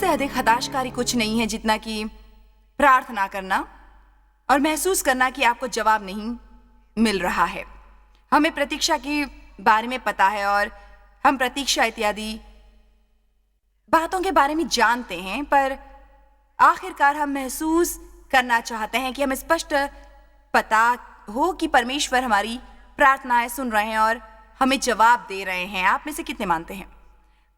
अधिक हताशकारी कुछ नहीं है जितना कि प्रार्थना करना और महसूस करना कि आपको जवाब नहीं मिल रहा है। हमें प्रतीक्षा के बारे में पता है और हम प्रतीक्षा इत्यादि बातों के बारे में जानते हैं, पर आखिरकार हम महसूस करना चाहते हैं कि हमें स्पष्ट पता हो कि परमेश्वर हमारी प्रार्थनाएं सुन रहे हैं और हमें जवाब दे रहे हैं। आप में से कितने मानते हैं?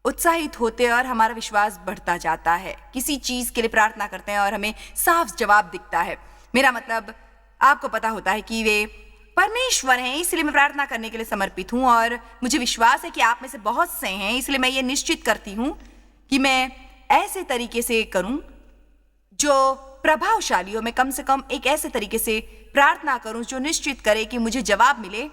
उत्साहित होते और हमारा विश्वास बढ़ता जाता है। किसी चीज के लिए प्रार्थना करते हैं और हमें साफ जवाब दिखता है। मेरा मतलब, आपको पता होता है कि वे परमेश्वर हैं, इसलिए मैं प्रार्थना करने के लिए समर्पित हूं और मुझे विश्वास है कि आप में से बहुत से हैं, इसलिए मैं ये निश्चित करती हूं कि मैं ऐसे तरीके से करूं जो प्रभावशाली हो। मैं कम से कम एक ऐसे तरीके से प्रार्थना करूं जो निश्चित करे कि मुझे जवाब मिले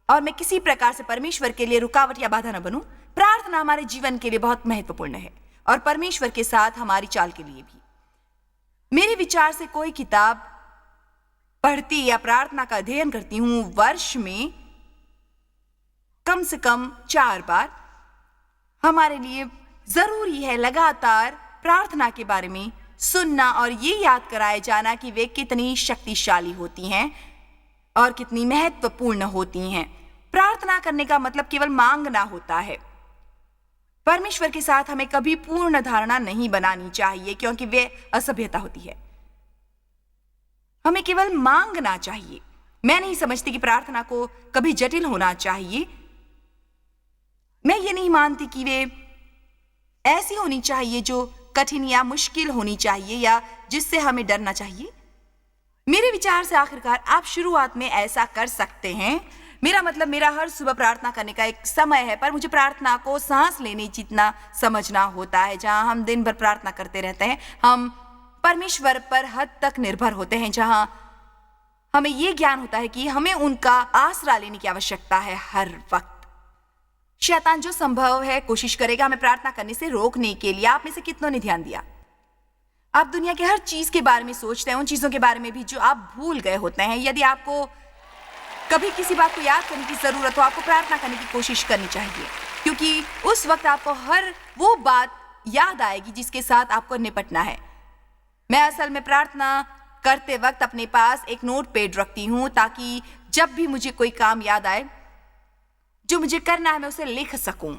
और मैं किसी प्रकार से परमेश्वर के लिए रुकावट या बाधा न बनूं। प्रार्थना हमारे जीवन के लिए बहुत महत्वपूर्ण है और परमेश्वर के साथ हमारी चाल के लिए भी। मेरे विचार से कोई किताब पढ़ती या प्रार्थना का अध्ययन करती हूं वर्ष में कम से कम 4 बार। हमारे लिए जरूरी है लगातार प्रार्थना के बारे में सुनना और ये याद कराया जाना कि वे कितनी शक्तिशाली होती हैं और कितनी महत्वपूर्ण होती हैं। प्रार्थना करने का मतलब केवल मांगना होता है। परमेश्वर के साथ हमें कभी पूर्ण धारणा नहीं बनानी चाहिए क्योंकि वे असभ्यता होती है। हमें केवल मांगना चाहिए। मैं नहीं समझती कि प्रार्थना को कभी जटिल होना चाहिए। मैं ये नहीं मानती कि वे ऐसी होनी चाहिए जो कठिन या मुश्किल होनी चाहिए या जिससे हमें डरना चाहिए। मेरे विचार से आखिरकार आप शुरुआत में ऐसा कर सकते हैं। मेरा मतलब, मेरा हर सुबह प्रार्थना करने का एक समय है, पर मुझे प्रार्थना को सांस लेने जितना समझना होता है। जहां हम दिन भर प्रार्थना करते रहते हैं, हम परमेश्वर पर हद तक निर्भर होते हैं, जहां हमें यह ज्ञान होता है कि हमें उनका आसरा लेने की आवश्यकता है हर वक्त। शैतान जो संभव है कोशिश करेगा हमें प्रार्थना करने से रोकने के लिए। आप में से कितनों ने ध्यान दिया? आप दुनिया के हर चीज के बारे में सोचते हैं, उन चीजों के बारे में भी जो आप भूल गए होते हैं। यदि आपको कभी किसी बात को याद करने की जरूरत हो, आपको प्रार्थना करने की कोशिश करनी चाहिए, क्योंकि उस वक्त आपको हर वो बात याद आएगी जिसके साथ आपको निपटना है। मैं असल में प्रार्थना करते वक्त अपने पास एक नोट पैड रखती हूं ताकि जब भी मुझे कोई काम याद आए जो मुझे करना है, मैं उसे लिख सकूं।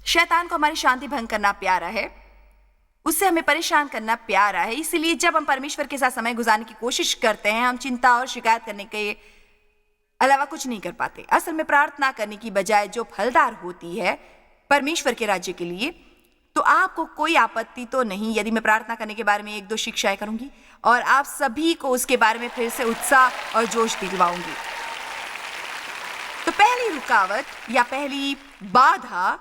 शैतान को हमारी शांति भंग करना प्यारा है, उससे हमें परेशान करना प्यारा है। इसलिए जब हम परमेश्वर के साथ समय गुजारने की कोशिश करते हैं, हम चिंता और शिकायत करने के अलावा कुछ नहीं कर पाते। असल में प्रार्थना करने की बजाय जो फलदार होती है परमेश्वर के राज्य के लिए, तो आपको कोई आपत्ति तो नहीं यदि मैं प्रार्थना करने के बारे में 1-2 शिक्षाएं करूंगी और आप सभी को उसके बारे में फिर से उत्साह और जोश दिलवाऊंगी। तो पहली रुकावट या पहली बाधा,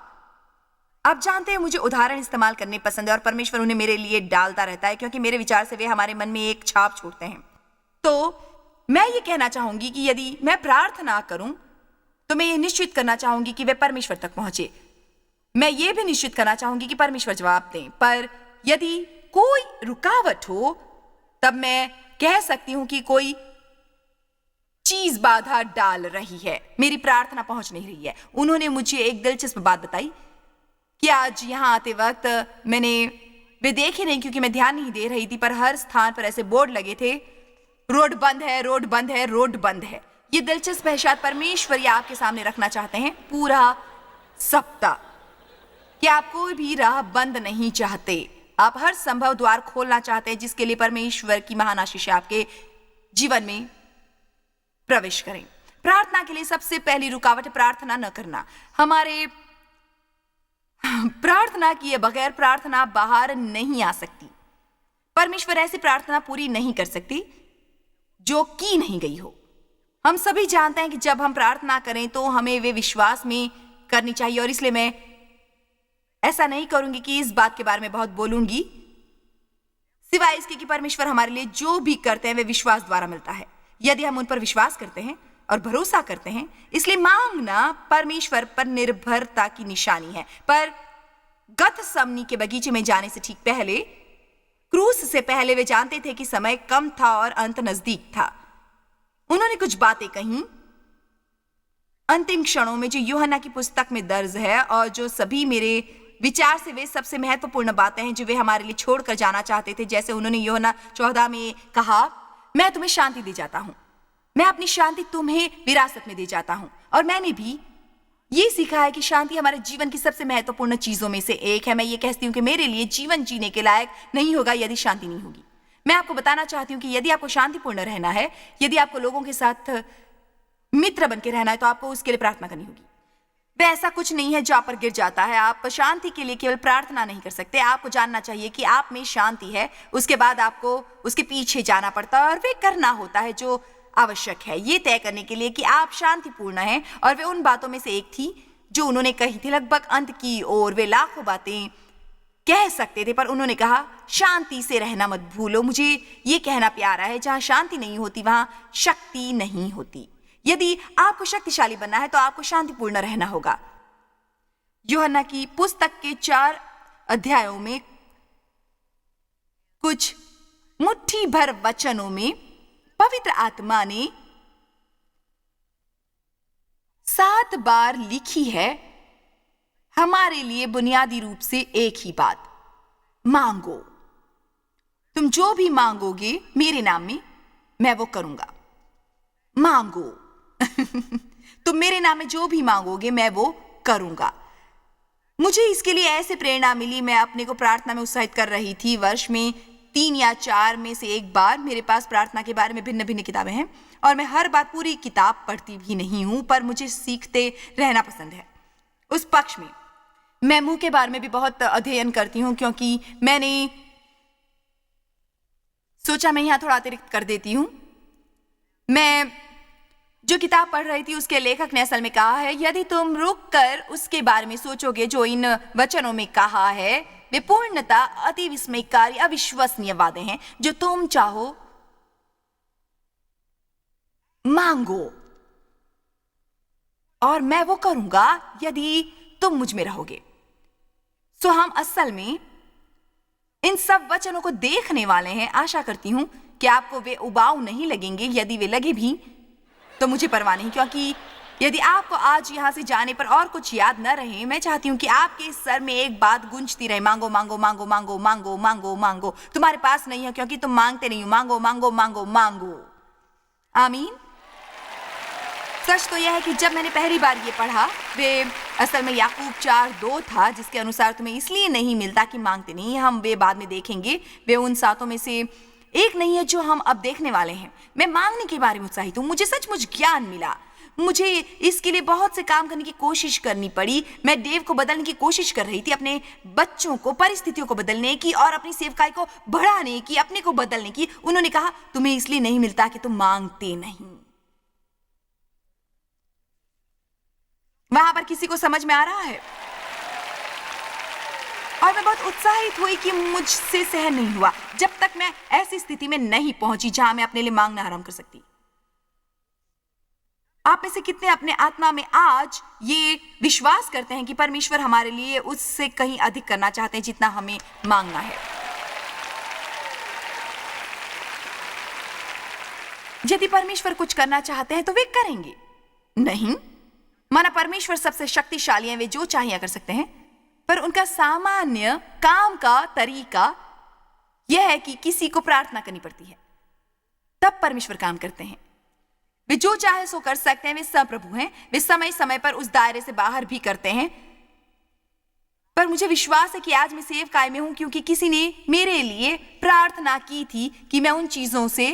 आप जानते हैं मुझे उदाहरण इस्तेमाल करने पसंद है और परमेश्वर उन्हें मेरे लिए डालता रहता है क्योंकि मेरे विचार से वे हमारे मन में एक छाप छोड़ते हैं। तो मैं ये कहना चाहूंगी कि यदि मैं प्रार्थना करूं तो मैं ये निश्चित करना चाहूंगी कि वे परमेश्वर तक पहुंचे। मैं ये भी निश्चित करना चाहूंगी कि परमेश्वर जवाब दें। पर यदि कोई रुकावट हो तब मैं कह सकती हूं कि कोई चीज बाधा डाल रही है, मेरी प्रार्थना पहुंच नहीं रही है। उन्होंने मुझे एक दिलचस्प बात बताई कि आज यहां आते वक्त मैंने वे देखे नहीं क्योंकि मैं ध्यान नहीं दे रही थी, पर हर स्थान पर ऐसे बोर्ड लगे थे, रोड बंद है, रोड बंद है, रोड बंद है। ये दिलचस्प है, शायद परमेश्वर ये आपके सामने रखना चाहते हैं पूरा सप्ताह कि आप कोई भी राह बंद नहीं चाहते। आप हर संभव द्वार खोलना चाहते हैं जिसके लिए परमेश्वर की महान आशीष आपके जीवन में प्रवेश करें। प्रार्थना के लिए सबसे पहली रुकावट है प्रार्थना न करना। हमारे प्रार्थना किए बगैर प्रार्थना बाहर नहीं आ सकती। परमेश्वर ऐसी प्रार्थना पूरी नहीं कर सकती जो की नहीं गई हो। हम सभी जानते हैं कि जब हम प्रार्थना करें तो हमें वे विश्वास में करनी चाहिए और इसलिए मैं ऐसा नहीं करूंगी कि इस बात के बारे में बहुत बोलूंगी, सिवाय इसके कि परमेश्वर हमारे लिए जो भी करते हैं वे विश्वास द्वारा मिलता है। यदि हम उन पर विश्वास करते हैं और भरोसा करते हैं, इसलिए मांगना परमेश्वर पर निर्भरता की निशानी है। पर गतसमनी के बगीचे में जाने से ठीक पहले, क्रूस से पहले वे जानते थे कि समय कम था और अंत नजदीक था। उन्होंने कुछ बातें कहीं अंतिम क्षणों में जो यूहन्ना की पुस्तक में दर्ज है और जो सभी मेरे विचार से वे सबसे महत्वपूर्ण बातें हैं जो वे हमारे लिए छोड़कर जाना चाहते थे। जैसे उन्होंने यूहन्ना 14 में कहा, मैं तुम्हें शांति दे जाता हूं, मैं अपनी शांति तुम्हें विरासत में दे जाता हूं। और मैंने भी ये सीखा है कि शांति हमारे जीवन की सबसे महत्वपूर्ण चीजों में से एक है। मैं ये कहती हूँ कि मेरे लिए जीवन जीने के लायक नहीं होगा यदि शांति नहीं होगी। मैं आपको बताना चाहती हूँ कि यदि आपको शांतिपूर्ण रहना है, यदि आपको लोगों के साथ मित्र बन के रहना है, तो आपको उसके लिए प्रार्थना करनी होगी। वह ऐसा कुछ नहीं है जो आप पर गिर जाता है। आप शांति के लिए केवल प्रार्थना नहीं कर सकते। आपको जानना चाहिए कि आप में शांति है, उसके बाद आपको उसके पीछे जाना पड़ता है और वे करना होता है जो आवश्यक है ये तय करने के लिए कि आप शांतिपूर्ण हैं। और वे उन बातों में से एक थी जो उन्होंने कही थी। लगभग अंत की ओर वे लाखों बातें कह सकते थे, पर उन्होंने कहा, शांति से रहना मत भूलो। मुझे ये कहना प्यारा है, जहां शांति नहीं होती वहां शक्ति नहीं होती। यदि आपको शक्तिशाली बनना है तो आपको शांतिपूर्ण रहना होगा। यूहन्ना की पुस्तक के 4 अध्यायों में कुछ मुट्ठी भर वचनों में पवित्र आत्मा ने 7 बार लिखी है हमारे लिए बुनियादी रूप से एक ही बात, मांगो। तुम जो भी मांगोगे मेरे नाम में, मैं वो करूंगा। मांगो तुम मेरे नाम में जो भी मांगोगे मैं वो करूंगा। मुझे इसके लिए ऐसे प्रेरणा मिली। मैं अपने को प्रार्थना में उत्साहित कर रही थी। वर्ष में 3 या 4 में से एक बार मेरे पास प्रार्थना के बारे में भिन्न भिन्न किताबें हैं और मैं हर बार पूरी किताब पढ़ती भी नहीं हूं, पर मुझे सीखते रहना पसंद है। उस पक्ष में मैं मुंह के बारे में भी बहुत अध्ययन करती हूं, क्योंकि मैंने सोचा मैं यहां थोड़ा अतिरिक्त कर देती हूं। मैं जो किताब पढ़ रही थी उसके लेखक ने असल में कहा है, यदि तुम रुक कर उसके बारे में सोचोगे जो इन वचनों में कहा है, वे पूर्णतः अति विस्मयकारी अविश्वसनीय वादे हैं। जो तुम चाहो मांगो और मैं वो करूंगा यदि तुम मुझ में रहोगे। सो हम असल में इन सब वचनों को देखने वाले हैं। आशा करती हूं कि आपको वे उबाऊ नहीं लगेंगे। यदि वे लगे भी तो मुझे परवाह नहीं, क्योंकि यदि आपको आज यहां से जाने पर और कुछ याद न रहे, मैं चाहती हूं कि आपके सर में एक बात गूंजती रहे, मांगो मांगो मांगो मांगो मांगो मांगो मांगो। तुम्हारे पास नहीं है क्योंकि तुम मांगते नहीं हो। मांगो मांगो मांगो मांगो। आमीन। सच तो यह है कि जब मैंने पहली बार ये पढ़ा, वे असल में याकूब 4:2 था, जिसके अनुसार तुम्हें इसलिए नहीं मिलता कि मांगते नहीं। हम वे बाद में देखेंगे। वे उन 7 में से एक नहीं है जो हम अब देखने वाले हैं। मैं मांगने के बारे में उत्साहित हूं। मुझे सचमुच ज्ञान मिला। मुझे इसके लिए बहुत से काम करने की कोशिश करनी पड़ी। मैं डेव को बदलने की कोशिश कर रही थी, अपने बच्चों को, परिस्थितियों को बदलने की और अपनी सेवकाई को बढ़ाने की, अपने को बदलने की। उन्होंने कहा, तुम्हें इसलिए नहीं मिलता कि तुम मांगते नहीं। वहां पर किसी को समझ में आ रहा है? और मैं बहुत उत्साहित हुई कि मुझसे सहन नहीं हुआ जब तक मैं ऐसी स्थिति में नहीं पहुंची जहां मैं अपने लिए मांगना आराम कर सकती। आप में से कितने अपने आत्मा में आज ये विश्वास करते हैं कि परमेश्वर हमारे लिए उससे कहीं अधिक करना चाहते हैं जितना हमें मांगना है? यदि परमेश्वर कुछ करना चाहते हैं तो वे करेंगे। नहीं, माना परमेश्वर सबसे शक्तिशाली हैं, वे जो चाहिए कर सकते हैं, पर उनका सामान्य काम का तरीका यह है कि किसी को प्रार्थना करनी पड़ती है, तब परमेश्वर काम करते हैं। वे जो चाहे सो कर सकते हैं। वे संप्रभु हैं। वे समय समय पर उस दायरे से बाहर भी करते हैं। पर मुझे विश्वास है कि आज मैं सेवकाई में हूं क्योंकि किसी ने मेरे लिए प्रार्थना की थी कि मैं उन चीजों से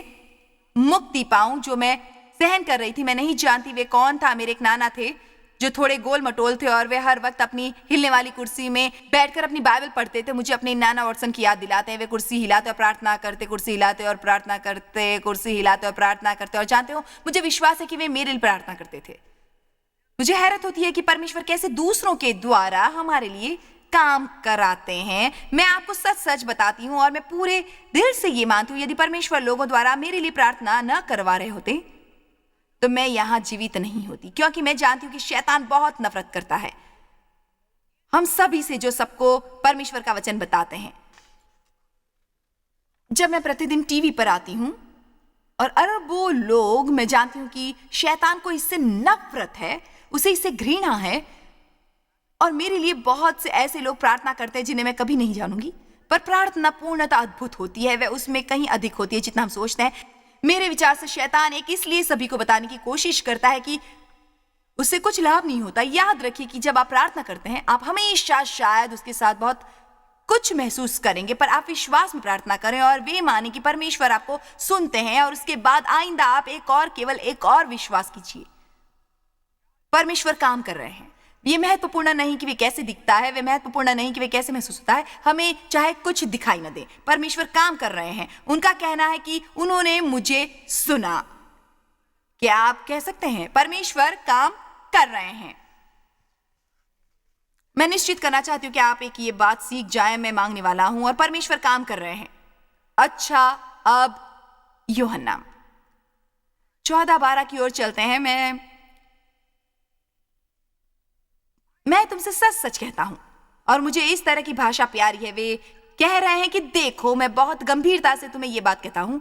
मुक्ति पाऊं जो मैं सहन कर रही थी। मैं नहीं जानती वे कौन था। मेरे एक नाना थे जो थोड़े गोल मटोल थे और वे हर वक्त अपनी हिलने वाली कुर्सी में बैठकर अपनी बाइबल पढ़ते थे। मुझे अपने नाना वॉटसन की याद दिलाते हैं। वे कुर्सी हिलाते और प्रार्थना करते, कुर्सी हिलाते और प्रार्थना करते, कुर्सी हिलाते और प्रार्थना करते। और जानते हो, मुझे विश्वास है कि वे मेरे लिए प्रार्थना करते थे। मुझे हैरत होती है कि परमेश्वर कैसे दूसरों के द्वारा हमारे लिए काम कराते हैं। मैं आपको सच सच बताती हूँ और मैं पूरे दिल से ये मानती हूँ, यदि परमेश्वर लोगों द्वारा मेरे लिए प्रार्थना न करवा रहे होते तो मैं यहां जीवित नहीं होती, क्योंकि मैं जानती हूं कि शैतान बहुत नफरत करता है हम सभी से जो सबको परमेश्वर का वचन बताते हैं। जब मैं प्रतिदिन टीवी पर आती हूं और अरबों लोग, मैं जानती हूं कि शैतान को इससे नफरत है, उसे इससे घृणा है और मेरे लिए बहुत से ऐसे लोग प्रार्थना करते हैं जिन्हें मैं कभी नहीं जानूंगी, पर प्रार्थना पूर्णतः अद्भुत होती है, वह उसमें कहीं अधिक होती है जितना हम सोचते हैं। मेरे विचार से शैतान एक इसलिए सभी को बताने की कोशिश करता है कि उससे कुछ लाभ नहीं होता। याद रखिए कि जब आप प्रार्थना करते हैं आप हमेशा शायद उसके साथ बहुत कुछ महसूस करेंगे, पर आप विश्वास में प्रार्थना करें और वे माने कि परमेश्वर आपको सुनते हैं, और उसके बाद आइंदा आप केवल एक और विश्वास कीजिए, परमेश्वर काम कर रहे हैं। ये महत्वपूर्ण नहीं कि वे कैसे दिखता है, वे महत्वपूर्ण नहीं कि वे कैसे महसूस होता है, हमें चाहे कुछ दिखाई न दे, परमेश्वर काम कर रहे हैं। उनका कहना है कि उन्होंने मुझे सुना। क्या आप कह सकते हैं परमेश्वर काम कर रहे हैं? मैं निश्चित करना चाहती हूं कि आप एक ये बात सीख जाए, मैं मांगने वाला हूं और परमेश्वर काम कर रहे हैं। अच्छा, अब यूहन्ना 14:12 की ओर चलते हैं। मैं तुमसे सच सच कहता हूं, और मुझे इस तरह की भाषा प्यारी है। वे कह रहे हैं कि देखो, मैं बहुत गंभीरता से तुम्हें यह बात कहता हूं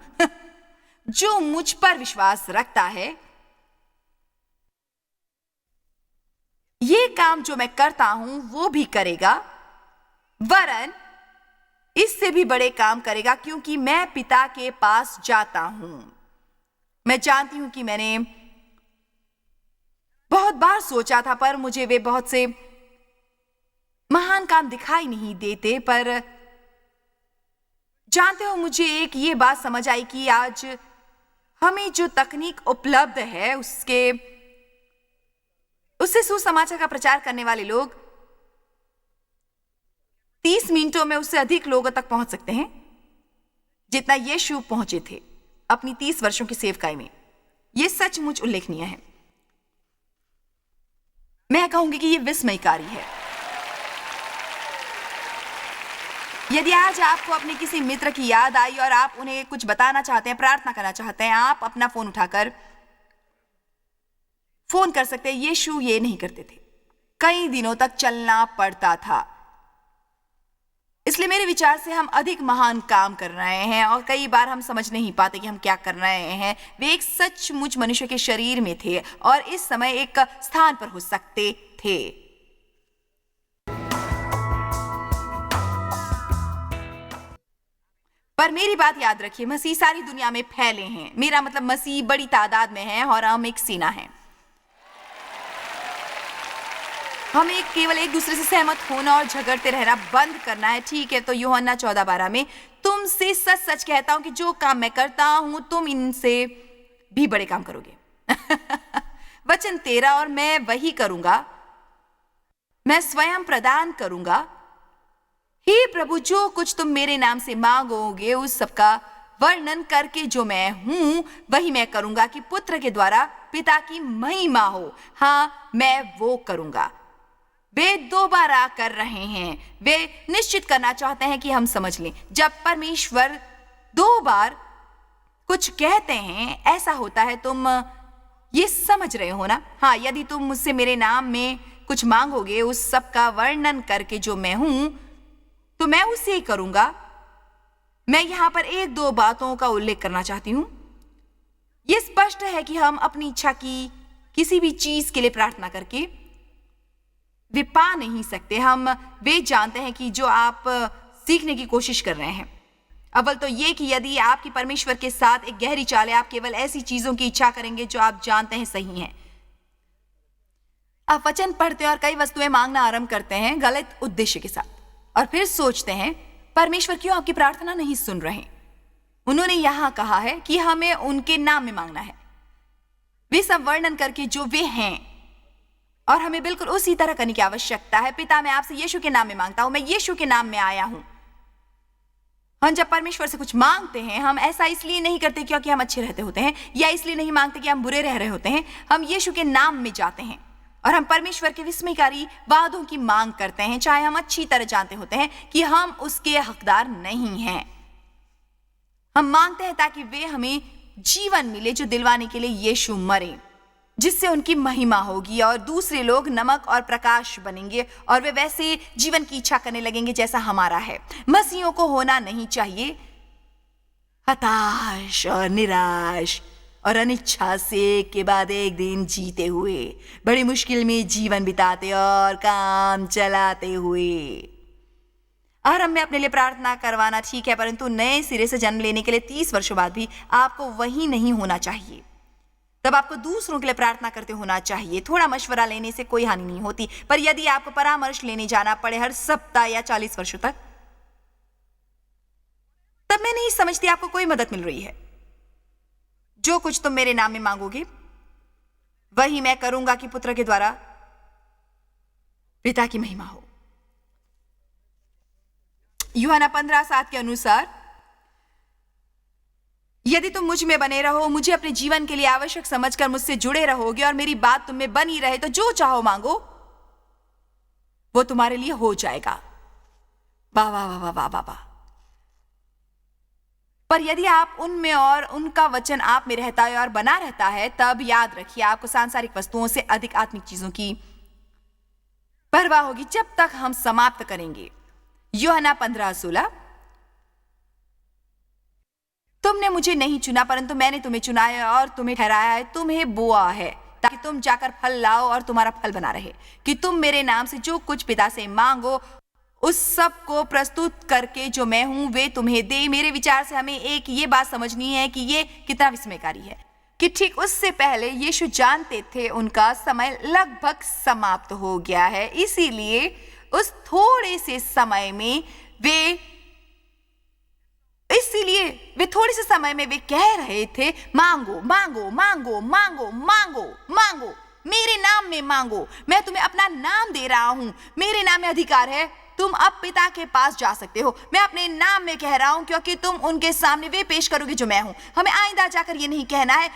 जो मुझ पर विश्वास रखता है, ये काम जो मैं करता हूं वो भी करेगा, वरन इससे भी बड़े काम करेगा, क्योंकि मैं पिता के पास जाता हूं। मैं जानती हूं कि मैंने बहुत बार सोचा था, पर मुझे वे बहुत से महान काम दिखाई नहीं देते। पर जानते हो, मुझे एक ये बात समझ आई कि आज हमें जो तकनीक उपलब्ध है उससे सुसमाचार का प्रचार करने वाले लोग 30 मिनटों में उससे अधिक लोगों तक पहुंच सकते हैं जितना यीशु पहुंचे थे अपनी 30 वर्षों की सेवकाई में। यह सचमुच उल्लेखनीय है। मैं कहूंगी कि यह विस्मयकारी है। यदि आज आपको अपने किसी मित्र की याद आई और आप उन्हें कुछ बताना चाहते हैं, प्रार्थना करना चाहते हैं, आप अपना फोन उठाकर फोन कर सकते हैं। यीशु ये नहीं करते थे, कई दिनों तक चलना पड़ता था। इसलिए मेरे विचार से हम अधिक महान काम कर रहे हैं और कई बार हम समझ नहीं पाते कि हम क्या कर रहे हैं। वे एक सचमुच मनुष्य के शरीर में थे और इस समय एक स्थान पर हो सकते थे। पर मेरी बात याद रखिए, मसीह सारी दुनिया में फैले हैं। मेरा मतलब मसीह बड़ी तादाद में है और हम एक सेना है। हमें केवल एक दूसरे से सहमत होना और झगड़ते रहना बंद करना है, ठीक है? तो यूहन्ना 14:12 में तुमसे सच सच कहता हूं कि जो काम मैं करता हूं तुम इनसे भी बड़े काम करोगे। वचन 13, और मैं वही करूंगा, मैं स्वयं प्रदान करूंगा। हे प्रभु, जो कुछ तुम मेरे नाम से मांगोगे उस सबका वर्णन करके जो मैं हूं वही मैं करूंगा, कि पुत्र के द्वारा पिता की महिमा हो। हाँ, मैं वो करूंगा। वे दोबारा कर रहे हैं। वे निश्चित करना चाहते हैं कि हम समझ लें। जब परमेश्वर 2 बार कुछ कहते हैं, ऐसा होता है। तुम ये समझ रहे हो ना? हाँ, यदि तुम मुझसे मेरे नाम में कुछ मांगोगे उस सब का वर्णन करके जो मैं हूं, तो मैं उसे करूंगा। मैं यहां पर 1-2 बातों का उल्लेख करना चाहती हूं। यह स्पष्ट है कि हम अपनी इच्छा की किसी भी चीज के लिए प्रार्थना करके वे पा नहीं सकते। हम वे जानते हैं कि जो आप सीखने की कोशिश कर रहे हैं, अव्वल तो ये कि यदि आपकी परमेश्वर के साथ एक गहरी चाल है, आप केवल ऐसी चीजों की इच्छा करेंगे जो आप जानते हैं सही हैं। आप वचन पढ़ते हैं और कई वस्तुएं मांगना आरंभ करते हैं गलत उद्देश्य के साथ, और फिर सोचते हैं परमेश्वर क्यों आपकी प्रार्थना नहीं सुन रहे। उन्होंने यहां कहा है कि हमें उनके नाम में मांगना है, वे सब वर्णन करके जो वे हैं, और हमें बिल्कुल उसी तरह करने की आवश्यकता है। पिता, मैं आपसे यीशु के नाम में मांगता हूं, मैं यीशु के नाम में आया हूं। हम जब परमेश्वर से कुछ मांगते हैं, हम ऐसा इसलिए नहीं करते क्योंकि हम अच्छे रहते होते हैं, या इसलिए नहीं मांगते कि हम बुरे रह रहे होते हैं। हम यीशु के नाम में जाते हैं और हम परमेश्वर के विस्मयकारी वादों की मांग करते हैं, चाहे हम अच्छी तरह जानते होते हैं कि हम उसके हकदार नहीं हैं। हम मांगते हैं ताकि वे हमें जीवन मिले जो दिलवाने के लिए यीशु मरे, जिससे उनकी महिमा होगी और दूसरे लोग नमक और प्रकाश बनेंगे और वे वैसे जीवन की इच्छा करने लगेंगे जैसा हमारा है। मसीहों को होना नहीं चाहिए हताश और निराश और अनिच्छा से एक के बाद एक दिन जीते हुए, बड़ी मुश्किल में जीवन बिताते और काम चलाते हुए। आरंभ में अपने लिए प्रार्थना करवाना ठीक है, परंतु नए सिरे से जन्म लेने के लिए 30 वर्षों बाद भी आपको वही नहीं होना चाहिए। तब आपको दूसरों के लिए प्रार्थना करते होना चाहिए। थोड़ा मशवरा लेने से कोई हानि नहीं होती, पर यदि आपको परामर्श लेने जाना पड़े हर सप्ताह या 40 वर्षों तक, तब मैं नहीं समझती आपको कोई मदद मिल रही है। जो कुछ तुम मेरे नाम में मांगोगे वही मैं करूंगा कि पुत्र के द्वारा पिता की महिमा हो। यूहन्ना 15:7 के अनुसार, यदि तुम मुझ में बने रहो, मुझे अपने जीवन के लिए आवश्यक समझकर मुझसे जुड़े रहोगे और मेरी बात तुम में बनी रहे, तो जो चाहो मांगो वो तुम्हारे लिए हो जाएगा। वाह वाह वाह वाह वाह वाह। पर यदि आप उनमें और उनका वचन आप में रहता है और बना रहता है, तब याद रखिए आपको सांसारिक वस्तुओं से अधिक आत्मिक चीजों की परवाह होगी जब तक हम समाप्त करेंगे। यूहन्ना 15:16, तुमने मुझे नहीं चुना परंतु मैंने तुम्हें चुना है और तुम्हें ठहराया है, तुम्हें बोआ है ताकि तुम जाकर फल लाओ और तुम्हारा फल बना रहे, कि तुम मेरे नाम से जो कुछ पिता से मांगो उस सब को प्रस्तुत करके जो मैं हूं वे तुम्हें दे। मेरे विचार से हमें एक ये बात समझनी है कि ये कितना विस्मयकारी है कि ठीक उससे पहले यीशु जानते थे उनका समय लगभग समाप्त हो गया है, इसीलिए उस थोड़े से समय में थोड़े से समय में वे कह रहे थे, मांगो मांगो मांगो मांगो मांगो मांगो, मेरे नाम में मांगो, मैं तुम्हें अपना नाम दे रहा हूं, मेरे नाम में अधिकार है, तुम अब पिता के पास जा सकते हो। मैं अपने नाम में कह रहा हूं क्योंकि तुम उनके सामने वे पेश करोगे जो मैं हूं। हमें आइंदा जाकर ये नहीं कहना है,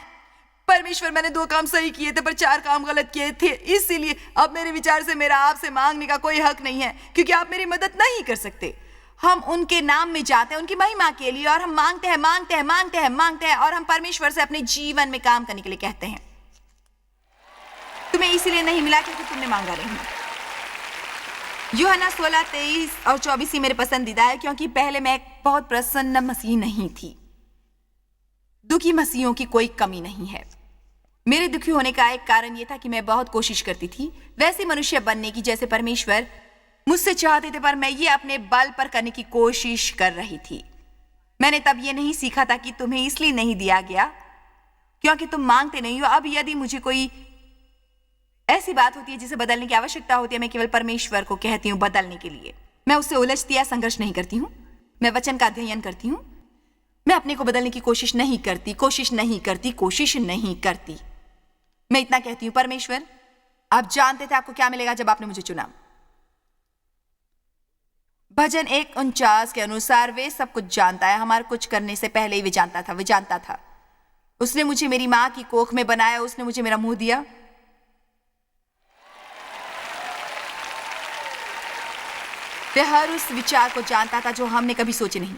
परमेश्वर मैंने 2 काम सही किए थे पर 4 काम गलत किए थे, इसीलिए अब मेरे विचार से मेरा आपसे मांगने का कोई हक नहीं है क्योंकि आप मेरी मदद नहीं कर सकते। हम उनके नाम में जाते हैं उनकी महिमा के लिए और हम मांगते हैं मांगते हैं मांगते हैं मांगते हैं और हम परमेश्वर से अपने जीवन में काम करने के लिए कहते हैं, तुम्हें इसीलिए नहीं मिला क्योंकि तुमने मांगा नहीं। यूहन्ना 16:23 और 24 ही मेरे पसंदीदा है क्योंकि पहले मैं एक बहुत प्रसन्न मसीह नहीं थी। दुखी मसीहों की कोई कमी नहीं है। मेरे दुखी होने का एक कारण यह था कि मैं बहुत कोशिश करती थी वैसे मनुष्य बनने की जैसे परमेश्वर मुझसे चाहते थे, पर मैं ये अपने बल पर करने की कोशिश कर रही थी। मैंने तब ये नहीं सीखा था कि तुम्हें इसलिए नहीं दिया गया क्योंकि तुम मांगते नहीं हो। अब यदि मुझे कोई ऐसी बात होती है जिसे बदलने की आवश्यकता होती है, मैं केवल परमेश्वर को कहती हूँ बदलने के लिए। मैं उससे उलझती या संघर्ष नहीं करती हूँ, मैं वचन का अध्ययन करती हूँ। मैं अपने को बदलने की कोशिश नहीं करती, कोशिश नहीं करती। मैं इतना कहती हूँ, परमेश्वर आप जानते थे आपको क्या मिलेगा जब आपने मुझे चुना। भजन 1:49 के अनुसार वे सब कुछ जानता है, हमारे कुछ करने से पहले ही वे जानता था। उसने मुझे मेरी माँ की कोख में बनाया, उसने मुझे मेरा मुंह दिया। वह हर उस विचार को जानता था जो हमने कभी सोचे नहीं।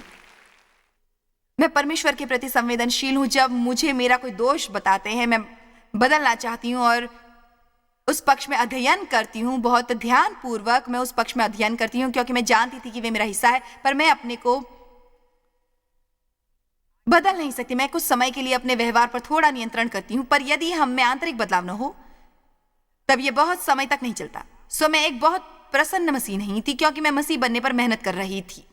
मैं परमेश्वर के प्रति संवेदनशील हूं। जब मुझे मेरा कोई दोष बताते हैं, मैं बदलना चाहती हूं और उस पक्ष में अध्ययन करती हूँ। बहुत ध्यानपूर्वक मैं उस पक्ष में अध्ययन करती हूँ क्योंकि मैं जानती थी कि वे मेरा हिस्सा है, पर मैं अपने को बदल नहीं सकती। मैं कुछ समय के लिए अपने व्यवहार पर थोड़ा नियंत्रण करती हूँ, पर यदि हम में आंतरिक बदलाव न हो तब यह बहुत समय तक नहीं चलता। सो मैं एक बहुत प्रसन्न मसीह नहीं थी क्योंकि मैं मसीह बनने पर मेहनत कर रही थी।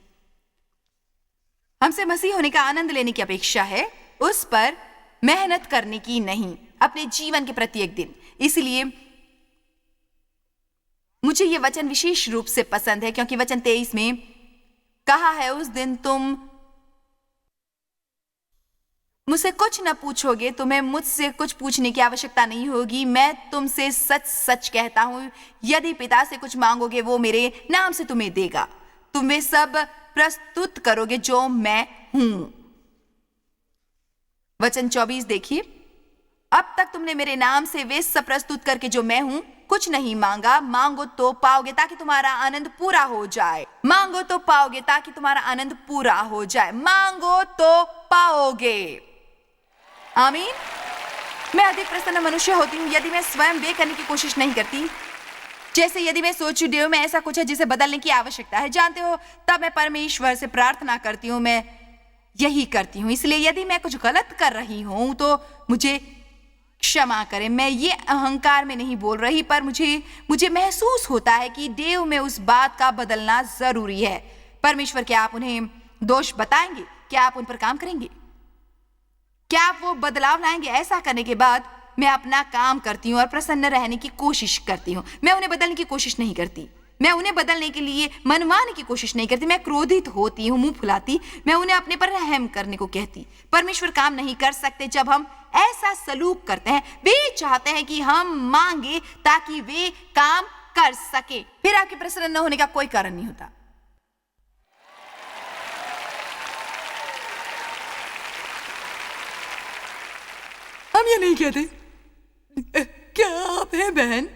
हमसे मसीह होने का आनंद लेने की अपेक्षा है, उस पर मेहनत करने की नहीं, अपने जीवन के प्रत्येक दिन। इसलिए मुझे यह वचन विशेष रूप से पसंद है क्योंकि वचन 23 में कहा है, उस दिन तुम मुझसे कुछ न पूछोगे, तुम्हें मुझसे कुछ पूछने की आवश्यकता नहीं होगी। मैं तुमसे सच सच कहता हूं, यदि पिता से कुछ मांगोगे वो मेरे नाम से तुम्हें देगा। तुम वे सब प्रस्तुत करोगे जो मैं हूं। वचन 24 देखिए, अब तक तुमने मेरे नाम से वे सब प्रस्तुत करके जो मैं हूं कुछ नहीं मांगा। मांगो तो पाओगे ताकि तुम्हारा आनंद पूरा हो जाए। मांगो तो पाओगे ताकि तुम्हारा आनंद पूरा हो जाए। मांगो तो पाओगे। आमीन। मैं अधिक प्रसन्न मनुष्य होती हूँ यदि मैं स्वयं वे करने की कोशिश नहीं करती। जैसे यदि मैं सोचूं देव में ऐसा कुछ है जिसे बदलने की आवश्यकता है, जानते हो, तब मैं परमेश्वर से प्रार्थना करती हूँ। मैं यही करती हूँ। इसलिए यदि मैं कुछ गलत कर रही हूँ तो मुझे क्षमा करें। मैं ये अहंकार में नहीं बोल रही, पर मुझे महसूस होता है कि देव में उस बात का बदलना जरूरी है। परमेश्वर, क्या आप उन्हें दोष बताएंगे? क्या आप उन पर काम करेंगे? क्या आप वो बदलाव लाएंगे? ऐसा करने के बाद मैं अपना काम करती हूँ और प्रसन्न रहने की कोशिश करती हूँ। मैं उन्हें बदलने की कोशिश नहीं करती। मैं उन्हें बदलने के लिए मनवाने की कोशिश नहीं करती। मैं क्रोधित होती हूँ, मुंह फुलाती, मैं उन्हें अपने पर रहम करने को कहती। परमेश्वर काम नहीं कर सकते जब हम ऐसा सलूक करते हैं। वे चाहते हैं कि हम मांगे ताकि वे काम कर सके। फिर आपके प्रसन्न न होने का कोई कारण नहीं होता। हम ये नहीं कहते क्या आप हैं बहन?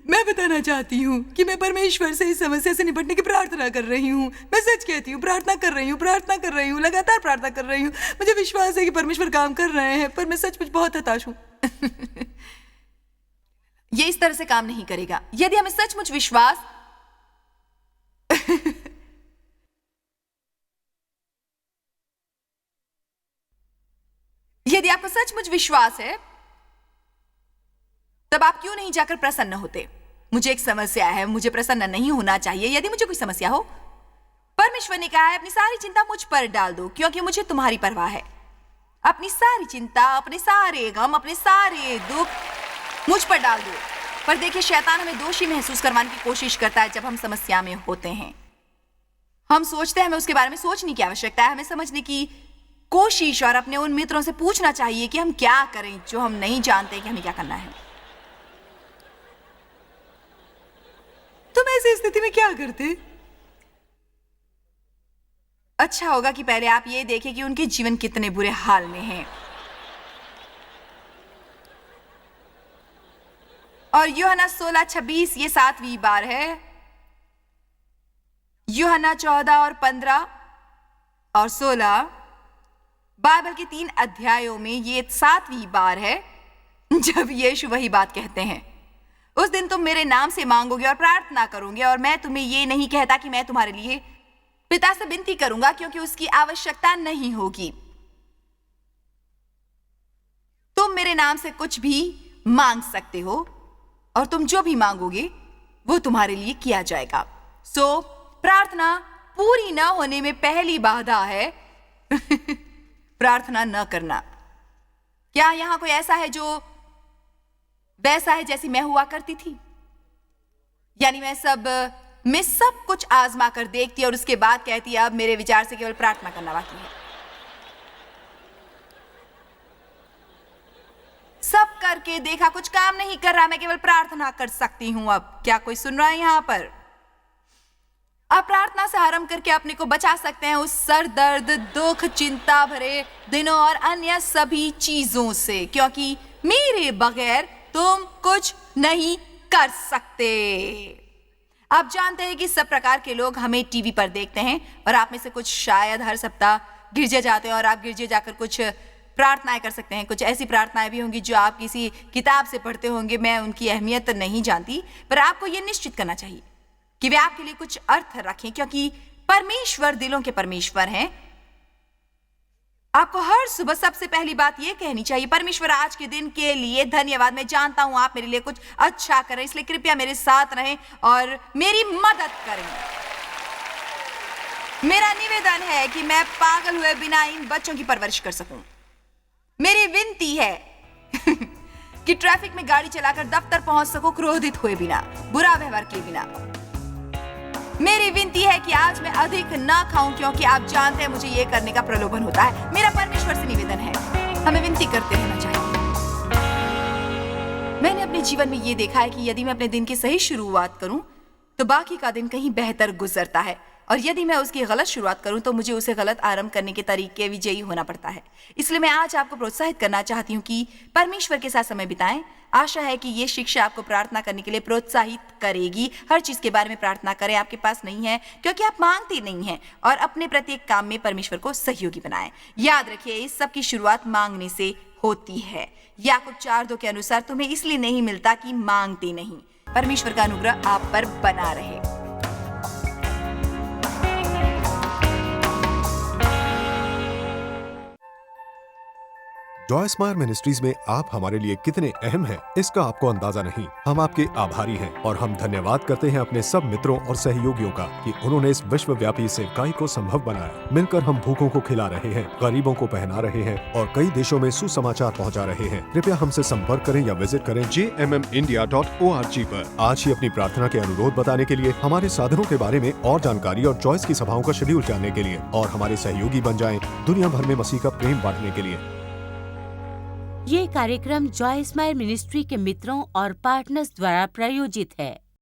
मैं बताना चाहती हूँ कि मैं परमेश्वर से इस समस्या से निपटने की प्रार्थना कर रही हूँ। मैं सच कहती हूँ, प्रार्थना कर रही हूँ, लगातार प्रार्थना कर रही हूँ। मुझे विश्वास है कि परमेश्वर काम कर रहे हैं, पर मैं सचमुच बहुत हताश हूँ। ये इस तरह से काम नहीं करेगा। यदि हमें सचमुच विश्वास यदि आपको सचमुच विश्वास है, तब आप क्यों नहीं जाकर प्रसन्न होते? मुझे एक समस्या है, मुझे प्रसन्न नहीं होना चाहिए। यदि मुझे कोई समस्या हो, परमेश्वर ने कहा है अपनी सारी चिंता मुझ पर डाल दो, क्योंकि मुझे तुम्हारी परवाह है। अपनी सारी चिंता, अपने सारे गम, अपने सारे दुख मुझ पर डाल दो। पर देखिए, शैतान हमें दोषी महसूस करवाने की कोशिश करता है जब हम समस्या में होते हैं। हम सोचते हैं हमें उसके बारे में सोचने की आवश्यकता है, हमें समझने की कोशिश और अपने उन मित्रों से पूछना चाहिए कि हम क्या करें जो हम नहीं जानते कि हमें क्या करना है। तुम ऐसी स्थिति में क्या करते? अच्छा होगा कि पहले आप ये देखें कि उनके जीवन कितने बुरे हाल में हैं। और यूहन्ना 16:26 ये 7वीं बार है। यूहन्ना 14 और 15 और 16 बाइबल के 3 अध्यायों में ये 7वीं बार है जब यीशु वही बात कहते हैं। उस दिन तुम मेरे नाम से मांगोगे और प्रार्थना करोगे, और मैं तुम्हें ये नहीं कहता कि मैं तुम्हारे लिए पिता से विनती करूंगा, क्योंकि उसकी आवश्यकता नहीं होगी। तुम मेरे नाम से कुछ भी मांग सकते हो, और तुम जो भी मांगोगे वो तुम्हारे लिए किया जाएगा। सो प्रार्थना पूरी न होने में पहली बाधा है प्रार्थना न करना। क्या यहां कोई ऐसा है जो वैसा है जैसी मैं हुआ करती थी? यानी मैं सब कुछ आजमा कर देखती और उसके बाद कहती अब मेरे विचार से केवल प्रार्थना करना बाकी है। सब करके देखा, कुछ काम नहीं कर रहा, मैं केवल प्रार्थना कर सकती हूं। अब क्या कोई सुन रहा है यहां पर? आप प्रार्थना से आरंभ करके अपने को बचा सकते हैं उस सर दर्द, दुख, चिंता भरे दिनों और अन्य सभी चीजों से, क्योंकि मेरे बगैर तुम कुछ नहीं कर सकते। आप जानते हैं कि सब प्रकार के लोग हमें टीवी पर देखते हैं, और आप में से कुछ शायद हर सप्ताह गिरजे जाते हैं, और आप गिरजे जाकर कुछ प्रार्थनाएं कर सकते हैं। कुछ ऐसी प्रार्थनाएं भी होंगी जो आप किसी किताब से पढ़ते होंगे। मैं उनकी अहमियत नहीं जानती, पर आपको यह निश्चित करना चाहिए कि वे आपके लिए कुछ अर्थ रखें, क्योंकि परमेश्वर दिलों के परमेश्वर हैं। आपको हर सुबह सबसे पहली बात यह कहनी चाहिए, परमेश्वर आज के दिन के लिए धन्यवाद। मैं जानता हूं आप मेरे लिए कुछ अच्छा करें, इसलिए कृपया मेरे साथ रहें और मेरी मदद करें। मेरा निवेदन है कि मैं पागल हुए बिना इन बच्चों की परवरिश कर सकूं। मेरी विनती है कि ट्रैफिक में गाड़ी चलाकर दफ्तर पहुंच सकूं क्रोधित हुए बिना, बुरा व्यवहार किए बिना। मेरी विनती है कि आज मैं अधिक ना खाऊं, क्योंकि आप जानते हैं मुझे ये करने का प्रलोभन होता है। मेरा परमेश्वर से निवेदन है, हमें विनती करते रहना चाहिए। मैंने अपने जीवन में ये देखा है कि यदि मैं अपने दिन की सही शुरुआत करूं तो बाकी का दिन कहीं बेहतर गुजरता है, और यदि मैं उसकी गलत शुरुआत करूं तो मुझे उसे गलत आरंभ करने के तरीके विजयी होना पड़ता है। इसलिए मैं आज आपको प्रोत्साहित करना चाहती हूं कि परमेश्वर के साथ समय बिताएं। आशा है कि ये शिक्षा आपको प्रार्थना करने के लिए प्रोत्साहित करेगी। हर चीज के बारे में प्रार्थना करें, आपके पास नहीं है क्योंकि आप मांगते नहीं हैं, और अपने प्रत्येक काम में परमेश्वर को सहयोगी बनाएं। याद रखिए, इस सब की शुरुआत मांगने से होती है। याकूब 4:2 के अनुसार तुम्हें इसलिए नहीं मिलता कि मांगते नहीं। परमेश्वर का अनुग्रह आप पर बना रहे। जॉय स्माइल मिनिस्ट्रीज में आप हमारे लिए कितने अहम हैं, इसका आपको अंदाजा नहीं। हम आपके आभारी हैं और हम धन्यवाद करते हैं अपने सब मित्रों और सहयोगियों का कि उन्होंने इस विश्वव्यापी सेवकाई को संभव बनाया। मिलकर हम भूखों को खिला रहे हैं, गरीबों को पहना रहे हैं और कई देशों में सुसमाचार पहुंचा रहे हैं। कृपया हमसे संपर्क करें या विजिट करें jmmindia.org पर। आज ही अपनी प्रार्थना के अनुरोध बताने के लिए, हमारे साधनों के बारे में और जानकारी और जॉयस की सभाओं का शेड्यूल जानने के लिए और हमारे सहयोगी बन जाएं दुनिया भर में मसीह का प्रेम बांटने के लिए। ये कार्यक्रम जॉय स्माइल मिनिस्ट्री के मित्रों और पार्टनर्स द्वारा प्रायोजित है।